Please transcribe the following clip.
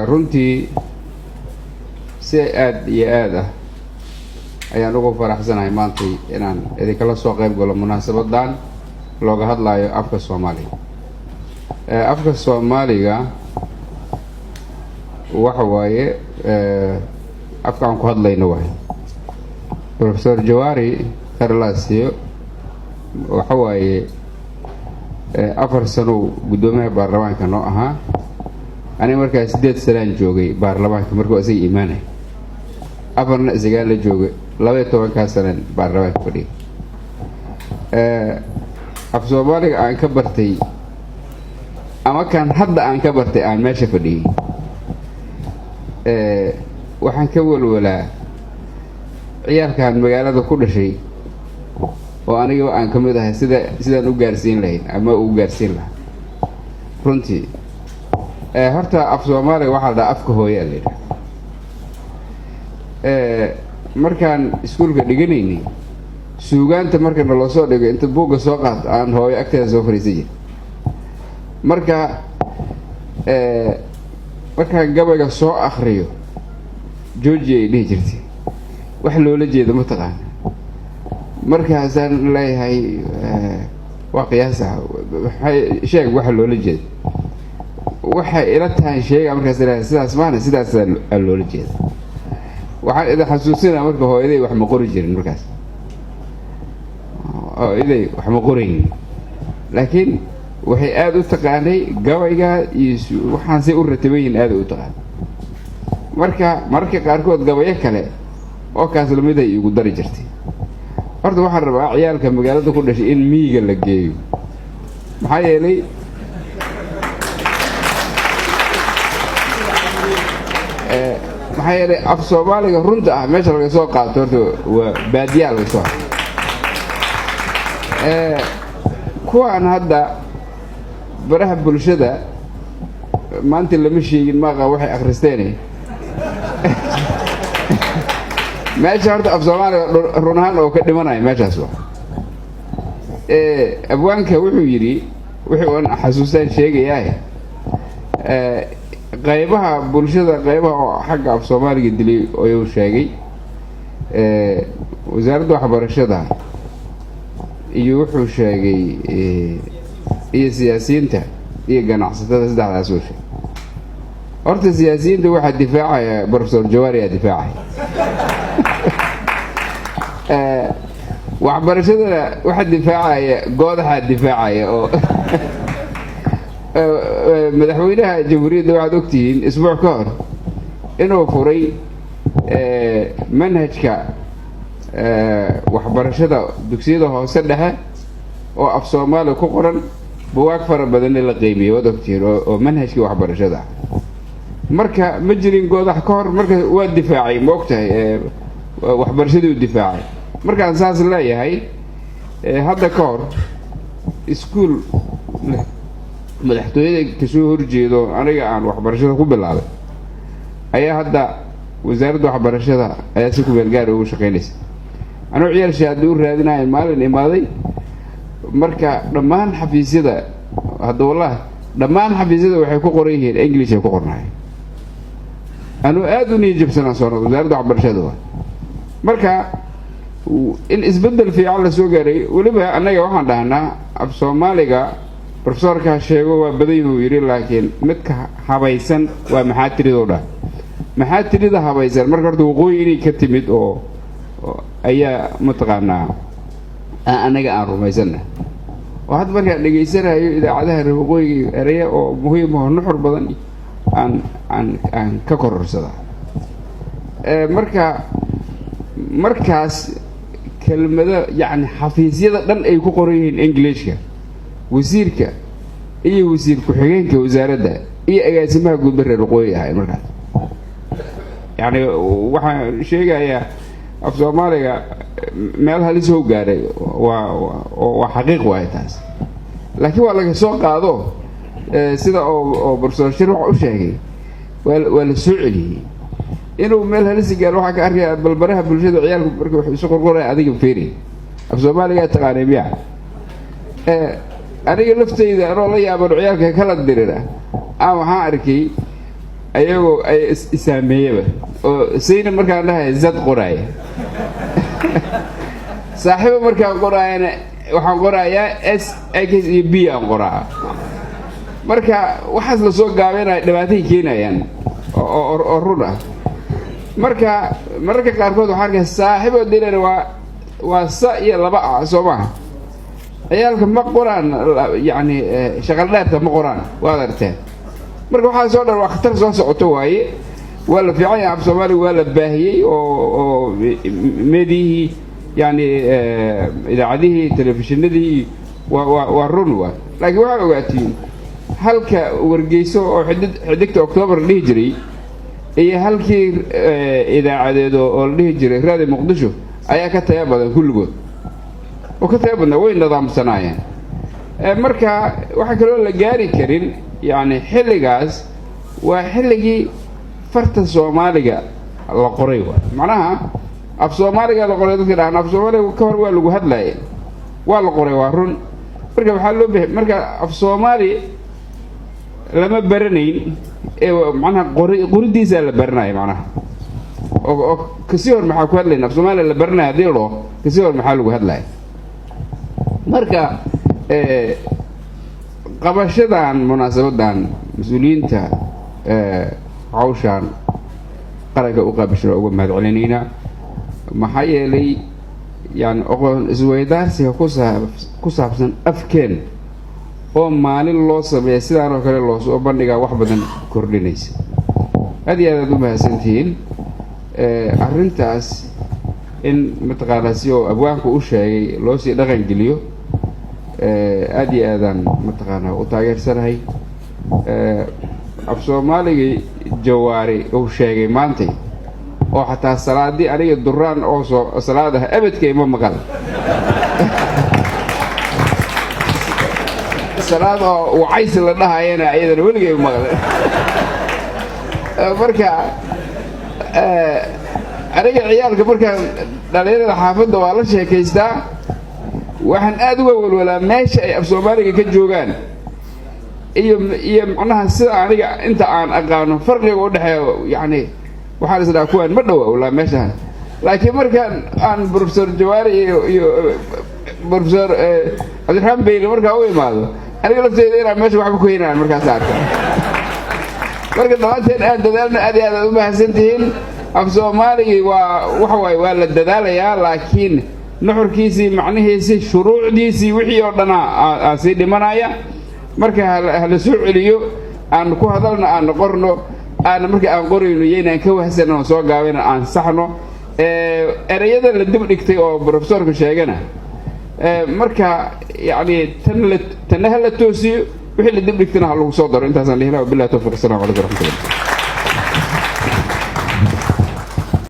runtii si aad iyo aad ah ayaan ugu faraxsanahay maantay inaan idinkala soo qayb galo munaasabadan looga hadlayo afka Soomaaliga. Afka Soomaaliga waxa waaye afka aan ku hadlayno waaye. Professor Jawari Karlasiyo waxa waaye 4 sano gudoomiyaha baarlamaanka noo ahaa. أنا مركز 8 سنين جوجي بارلمان كمركز زي إيمانه أفرنا إزاي قال جوجي لا يتوقع كسرين بارلمان كبري أفسر بالك عن كبرتي أما كان حد عن كبرتي عن ماشي فدي وحن كول ولا عيال كان مجالات كل شيء وأنا جو عن كمية سيدا نوجارسين لين أما نوجارسين له فرنتي horta af Soomaaliga waxa la afka hooyo leeyahay markaan iskuulka dhiganaynay suugaanta markaan la soo dhigo inta buuga soo qaad aan hooyo agteeda soo fariisay markaan gabayga soo akhriyo joojiyay dhigi jirtay wax loola jeedo ma taqaan markaasaan leeyahay waa qiyaasa sheeg wax loola jeedo waxa ila tahay sheega markaas ilaa sidaas maana sidaas loola jeedo waxaan idin xasuusinaa marka hooyaday wax ma qori jirin markaas hooyaday wax ma qorayn laakiin waxay aad u taqaanay gabayga iyo waxaan si u ratabayn aad u taqaan marka qaarkood gabayo kale oo kaas lamid ay ugu dari jirtay horta waxaan rabaa ciyaalka magaalada ku dhashay in miyiga la geeyo maxaa yeelay af Soomaaliga runta ah meesha laga soo qaato horta waa baadiyaal laga soo kuwaan hadda baraha bulshada maanta lama sheegin maaqa waxay akhristeen meesha horta af Soomaaliga run ahaan oo ka dhimanay meeshaas waa abwaanka wuxuu yiri wuxuu xasuustaan sheegayaa qaybaha bulshada qaybaha xagga af Soomaaliga dilay oo uu sheegay wasaaradda waxbarashada iyo wuxuu sheegay iyo siyaasiyiinta iyo ganacsatada saddexdaas oo sheegay horta siyaasiyiinta waxa difaacaya Professor Jawari difaacay waxbarashada waxa difaacaya goodaha difaacaya oo madaxweynaha jamhuuriyadda waxaad ogtihiin isbuuc ka hor inuu furay manhajka waxbarashada dugsiyada hoose dhexe oo af Soomaali ku qoran buugaag fara badan la qiimeeyay wad ogtihiin oo manhajka waxbarashada marka ma jirin goodax ka hor marka waa difaacay ma ogtahay waxbarashadu difaacay markaan saas leeyahay hadda ka hor iskuul madaxtooyada ka soo horjeedo aniga aan waxbarashada ku bilaabay ayaa hadda wasaaradda waxbarashada ayaa si ku meel gaar ugu shaqeynaysa anoo ciyaal shahaado u raadinaya maalin imaaday marka dhammaan xafiisyada hadda wallahi dhammaan xafiisyada waxay ku qoran yihiin English ay ku qornaayeen anoo aad u niyajabsanaa soo wasaaradda waxbarashada marka in isbedel fiican la soo gaaray waliba anaga waxaan dhahnaa af Soomaaliga Professor ka sheego waa baday uu yiri laakiin midka habaysan waa maxaa tiridooda maxaa tirida habaysan marka horta waqooyi inay ka timid oo ayaa mataqaanaa anaga aan rumaysana oo had marka dhageysanayo idaacadaha waqooyiga eraya oo muhiim ah nuxur badan aan ka kororsada markaas kelmada yani xafiisyada dhan ay ku qoran yihiin Englishka wasiirka iyo wasiir ku xigeenka wasaaradda iyo agaasimaha guud reer waqooyi ah markaas yani waxaan sheegayaa af Soomaaliga meel halis soo gaaray waa xaqiiq waay taas laakiin waa laga soo qaado sida oo Professor Shirwax u sheegay waa la soo celiyay inuu meel halis gaar waxa ka arkay balbaraha bulshada ciyaalku markay wax isu qorqoray adiga fiiri af Soomaaliga taqaanay biya aniga laftayda anoo la yaabo ciyaalka kala dirira waxaan arkay ayagoo ay isaameeyaba oo sayna markaan dhahay zad qoraaya saaxiibo markaan qoraayana waxaan qorayaa s x iyo b aan qoraa marka waxaas la soo gaabeynaya dhibaatay keenayaan oo run ah marka mararka qaarkood waxaan arkay saaxiibo dilan waa sa iyo laba ah soo maaha ciyaalka ma qoraan yani shaqal dheerta ma qoraan waad arteen marka waxaa soo dhan waa khatar soo socoto waaye waa la fiican yahay af soomaaliga waa la baahiyey oo meediyihii yani idaacadihii telefishinadii waa run waa laakiin waxaa ogaatiin halka wargeyso oo xidigta octoobar la dhihi jiray iyo halkii idaacadeed oo la dhihi jiray raadi muqdisho ayaa ka taya badan kulligood oo ka taya badnaa way nidaamsanaayeen marka waxaa kaloo la gaari karin yani xilligaas waa xilligii farta soomaaliga la qoray waa macnaha af soomaaliga la qoray dadka dhahan af soomaaliga ka hor waa lagu hadlaye waa la qoray waa run marka waxaa loo baahay marka af soomaali lama baranayn macnaha qoridiisaa la baranaya macnaha oo kasii hor maxaa ku hadlayna af soomaaliya la baranaya haddii loo kasii hor maxaa lagu hadlaya marka qabashadan munaasabadan mas-uuliyiinta hawshaan qaranka u qaabishana uga mahad celinaynaa maxaa yeelay yani aqoon isweydaarsiga ku saabsan afkeen oo maalin loo sameeya sidaan oo kale loo soo bandhigaa wax badan kordhinaysa aad iyo aad u mahadsantihiin arrintaas in mataqaanaa si oo abwaanku u sheegay loo sii dhaqan geliyo aad iyo aadaan mataqaanaa u taageersanahay af soomaaligii jawaari uu sheegay maantay oo xataa salaadii aniga duraan oo soo salaadaha abadkay ma maqal salaad oo wacays la dhahayana iyadana weligay maqle marka aniga ciyaalka markaan dhalinyarada xaafadda waa la sheekaystaa waxaan aad uga walwalaa meesha ay af soomaaliga ka joogaan iyo macnaha sida aniga inta aan aqaano farqiga u dhexeeyo yani waxaan isdhaha kuwaan ma dhowa walaa meeshaan laakiin markaan aan professor jawaari iyo professor cabdiraxmaan beyle markaa u imaado aniga lafteeda inaan meesha waxba ku heynaan markaas arka marka dhammaanteen aan dadaalna aad iyo aad u mahadsantihiin af soomaaligii waxa waaye waa la dadaalayaa laakiin nuxurkiisii macnihiisii shuruucdiisii wixii oo dhan aan sii dhimanaya marka hala soo celiyo aan ku hadalna aan qorno aan marka aan qorayno yaynaan ka wahsan oo soo gaabina aan saxno erayada la dib dhigtay oo professorku sheegana marka yani tan hala toosiyo wixii la dib dhigtana ha lagu soo daro intaasaan dhihi lahaa billahi tawfiiq assalamu calaykum waraxmatullahi